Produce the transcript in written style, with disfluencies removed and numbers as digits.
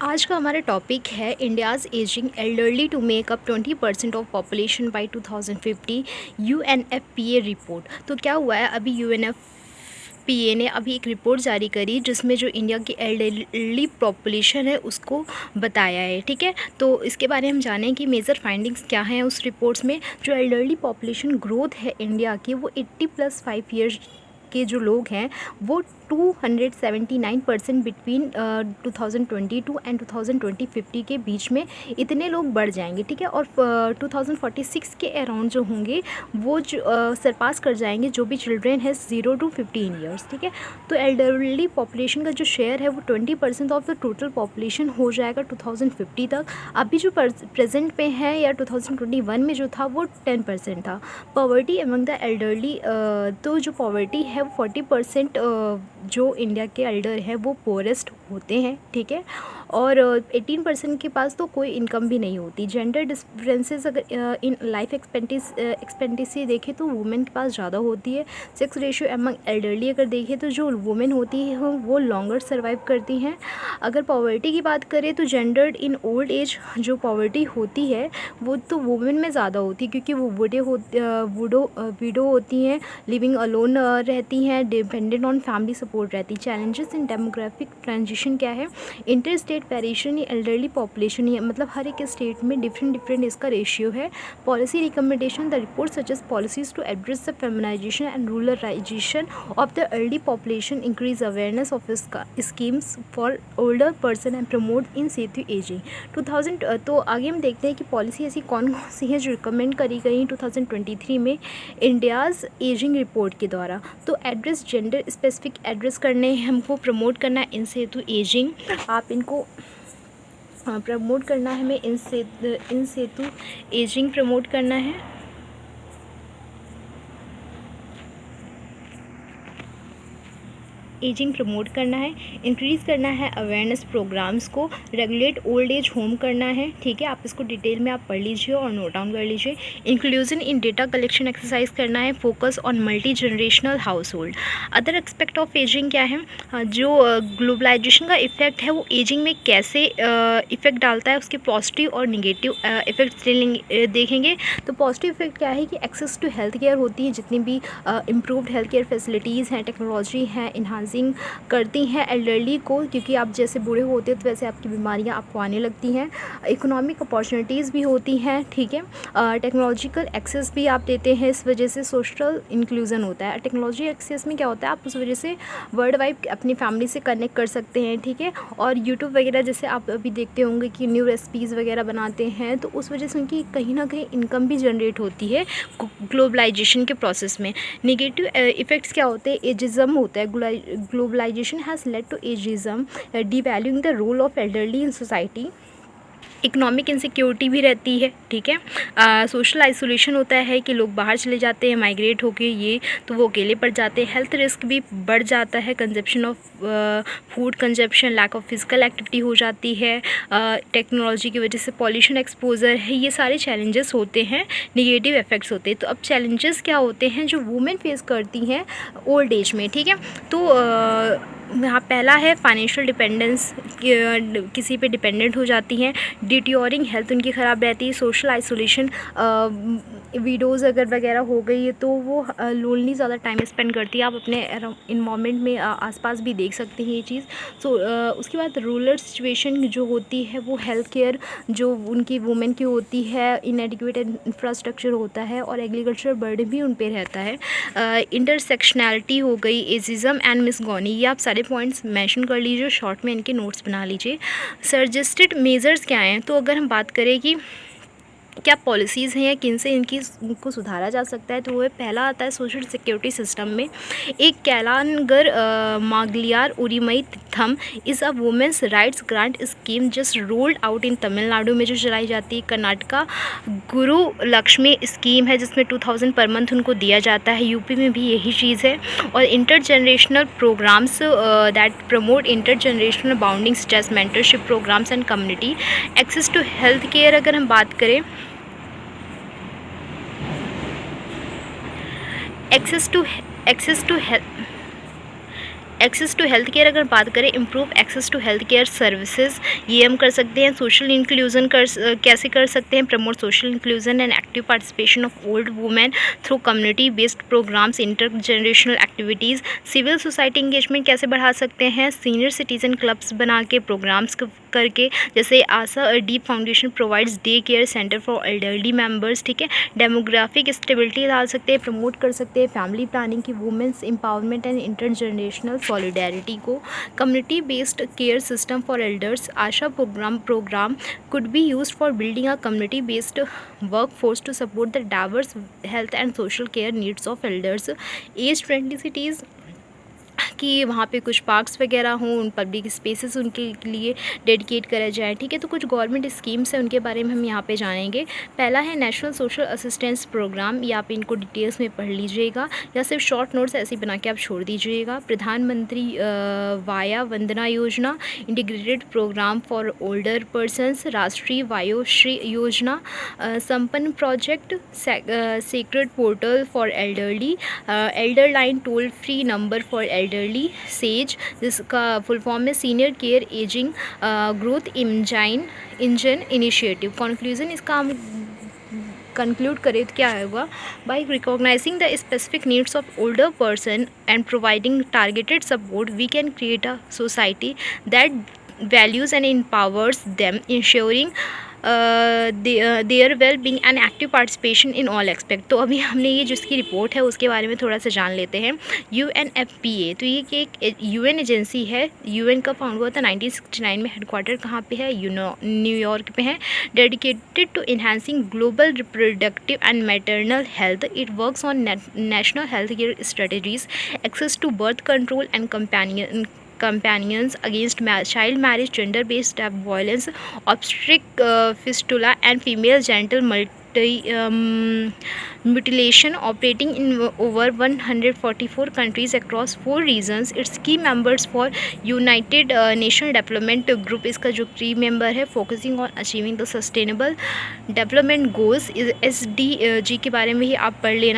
आज का हमारा टॉपिक है India's aging elderly to make up 20% of population by 2050 UNFPA report. तो क्या हुआ है, अभी यूएनएफपीए ने अभी एक रिपोर्ट जारी करी जिसमें जो इंडिया की एल्डरली पॉपुलेशन है उसको बताया है। ठीक है, तो इसके बारे में हम जानें कि मेजर फाइंडिंग्स क्या हैं उस रिपोर्ट्स में। जो एल्डरली पॉपुलेशन ग्रोथ है इंडिया की, वो 80+5 ईयर्स के जो लोग हैं वो 279% बिटवीन 2022 एंड 2050 के बीच में इतने लोग बढ़ जाएंगे। ठीक है, और 2046 के अराउंड जो होंगे वो सरपास कर जाएंगे जो भी चिल्ड्रेन है 0 to 15 ईयर्स। ठीक है, तो एल्डरली पॉपुलेशन का जो शेयर है वो 20% ऑफ द टोटल पॉपुलेशन हो जाएगा 2050 तक। अभी जो प्रेजेंट में है या 2021 में जो था वो 10% था। पॉवर्टी अमंग द एल्डरली, तो जो पॉवर्टी है वो 40% जो इंडिया के एल्डर हैं वो पोरेस्ट होते हैं। ठीक है, और 18% के पास तो कोई इनकम भी नहीं होती। जेंडर डिफरेंसेस अगर इन लाइफ एक्सपेक्टेंसी देखें तो वुमेन के पास ज़्यादा होती है। सेक्स रेशियो अमंग एल्डरली अगर देखें तो जो वुमेन होती है वो लॉन्गर सर्वाइव करती हैं। अगर पॉवर्टी की बात करें तो जेंडर्ड इन ओल्ड एज जो पॉवर्टी होती है वो तो वुमेन में ज़्यादा होती है, क्योंकि वो विडो होती हैं, लिविंग अलोन रहती हैं, डिपेंडेंट ऑन फैमिली सपोर्ट रहती है। चैलेंजेस इन डेमोग्राफिक ट्रांजिशन क्या है? Inter state variation, elderly population है, मतलब हर एक स्टेट में डिफरेंट इसका रेशियो है। Policy recommendation, the report suggest policies to address the feminization and ruralization of the elderly population, increase awareness of schemes for older person and promote in situ aging 2000। तो आगे हम देखते हैं कि policy ऐसी कौन कौन सी है जो रिकमेंड करी गई 2023 में इंडियाज़ एजिंग रिपोर्ट के द्वारा। तो एड्रेस जेंडर स्पेसिफिक एड्रेस करने हैं, हमको प्रमोट करना है इन सेतु एजिंग, आप इनको प्रमोट करना है, हमें इन सेतु एजिंग प्रमोट करना है। एजिंग प्रमोट करना है, इंक्रीज़ करना है अवेयरनेस प्रोग्राम्स को, रेगुलेट ओल्ड एज होम करना है। ठीक है, आप इसको डिटेल में आप पढ़ लीजिए और नोट डाउन कर लीजिए। Inclusion in data collection exercise करना है, focus on multi generational house hold. Other expect of ageing क्या है? जो ग्लोबलाइजेशन का इफेक्ट है वो एजिंग में कैसे इफेक्ट डालता है, उसके पॉजिटिव और निगेटिव इफेक्ट्स देखेंगे। तो पॉजिटिव इफेक्ट क्या है कि एक्सेस टू हेल्थ केयर होती है, जितनी भी इम्प्रूव्ड हेल्थ केयर फैसिलिटीज़ हैं, टेक्नोलॉजी हैं, इन्हांसिंग करती हैं एल्डरली को, क्योंकि आप जैसे बूढ़े होते हो तो वैसे आपकी बीमारियां आपको आने लगती हैं। इकोनॉमिक अपॉर्चुनिटीज़ भी होती हैं। ठीक है, टेक्नोलॉजिकल एक्सेस भी आप देते हैं, इस वजह से सोशल इंक्लूजन होता है। टेक्नोलॉजी एक्सेस में क्या होता है, आप उस वजह से वर्ल्ड वाइड अपनी फैमिली से कनेक्ट कर सकते हैं। ठीक है, और यूट्यूब वगैरह जैसे आप अभी देखते होंगे कि न्यू रेसिपीज़ वगैरह बनाते हैं, तो उस वजह से उनकी कहीं ना कहीं इनकम भी जनरेट होती है ग्लोबलाइजेशन के प्रोसेस में। नेगेटिव इफ़ेक्ट्स क्या होते हैं? एजिज़म होता है। Globalisation has led to ageism, devaluing the role of elderly in society. Economic insecurity भी रहती है। ठीक है, सोशल आइसोलेशन होता है कि लोग बाहर चले जाते हैं माइग्रेट होके, ये तो वो अकेले पड़ जाते हैं। हेल्थ रिस्क भी बढ़ जाता है, consumption of food consumption, lack of physical activity हो जाती है, टेक्नोलॉजी की वजह से पॉल्यूशन एक्सपोजर है, ये सारे चैलेंजेस होते हैं, निगेटिव इफेक्ट्स होते हैं। तो अब चैलेंजेस क्या होते हैं जो वुमेन फेस करती हैं ओल्ड एज में? ठीक है, तो यहाँ पहला है फाइनेंशियल डिपेंडेंस, किसी पे डिपेंडेंट हो जाती हैं। डिट्योरिंग हेल्थ उनकी ख़राब रहती है। सोशल आइसोलेशन, वीडोज़ अगर वगैरह हो गई है तो वो लोनली ज़्यादा टाइम स्पेंड करती है। आप अपने इन्वायरमेंट में आसपास भी देख सकते हैं ये चीज़। सो उसके बाद रूरल सिचुएशन जो होती है वो हेल्थ केयर जो उनकी वुमेन की होती है, इनएडिक्वेट इंफ्रास्ट्रक्चर होता है और एग्रीकल्चर बर्डन भी उन पर रहता है। इंटरसेक्शनैलिटी हो गई, एजिज़म एंड मिसगॉनी, ये आप सारे पॉइंट्स मेंशन कर लीजिए, शॉर्ट में इनके नोट्स बना लीजिए। सजेस्टेड मेजर्स क्या हैं? तो अगर हम बात करें कि क्या पॉलिसीज़ हैं या किन से इनको सुधारा जा सकता है, तो वो पहला आता है सोशल सिक्योरिटी सिस्टम में। एक कैलानगर मागलियार उरिमई थम is a women's rights grant scheme just rolled out in Tamil Nadu में जो चलाई जाती है। कर्नाटका गुरु लक्ष्मी स्कीम है जिसमें 2000 पर मंथ उनको दिया जाता है। यूपी में भी यही चीज़ है। और inter generational programs that promote inter generational bonding stress mentorship programs and community access to health care. अगर हम बात करें access to access to health care अगर बात करें, improve access to health care services, ये हम कर सकते हैं। सोशल इंक्लूजन कैसे कर सकते हैं, promote social inclusion and active participation of old women through community based programs, inter generational activities. Civil society engagement कैसे बढ़ा सकते हैं, सीनियर सिटीजन क्लब्स बना के, प्रोग्राम्स करके, जैसे Asha deep foundation provides day care centre for elderly members, ठीक है। डेमोग्राफिक स्टेबिलिटी डाल सकते हैं, प्रमोट कर सकते हैं फैमिली प्लानिंग की, women's empowerment and inter generational solidarity को। Community based care system for elders, Asha programme could be used for building a community based workforce to support the diverse health and social care needs of elders. Age friendly cities कि वहाँ पे कुछ parks वगैरह हों, उन public spaces उनके लिए dedicate करा जाए, ठीक है। तो कुछ गवर्नमेंट स्कीम्स हैं, उनके बारे में हम यहाँ पे जानेंगे। पहला है नेशनल सोशल असिस्टेंस प्रोग्राम, या आप इनको डिटेल्स में पढ़ लीजिएगा या सिर्फ शॉर्ट नोट्स ऐसे ही बना के आप छोड़ दीजिएगा। प्रधानमंत्री Vaya Vandana Yojana, integrated program for older persons, Rashtriya Vayoshri Yojana, Sampann project, SACRED portal for elderly, elder line toll free number for elderly, SAGE जिसका फुल फॉर्म है senior care aging growth engine initiative. Conclusion इसका हम कंक्लूड करें तो क्या होगा, by recognizing the specific needs of older person and providing targeted support, we can create a society that values and empowers them, ensuring their well-being and active participation in all aspect। तो अभी हमने ये जिसकी report है उसके बारे में थोड़ा सा जान लेते हैं। UNFPA, तो ये कि एक UN एजेंसी है, UN का फाउंड हुआ था 1969 में, हेडक्वार्टर कहाँ पे है, न्यूयॉर्क पे है। Dedicated to enhancing global reproductive and maternal health, it works on national health care strategies, access to birth control and companions against child marriage, gender based violence, obstetric fistula and female genital mutilation, operating in over 144 countries across 4 regions। its key members for United Nations Development Group, इसका जो key member है, focusing on achieving the sustainable development goals, SDG के बारे में ही आप पढ़ लेना।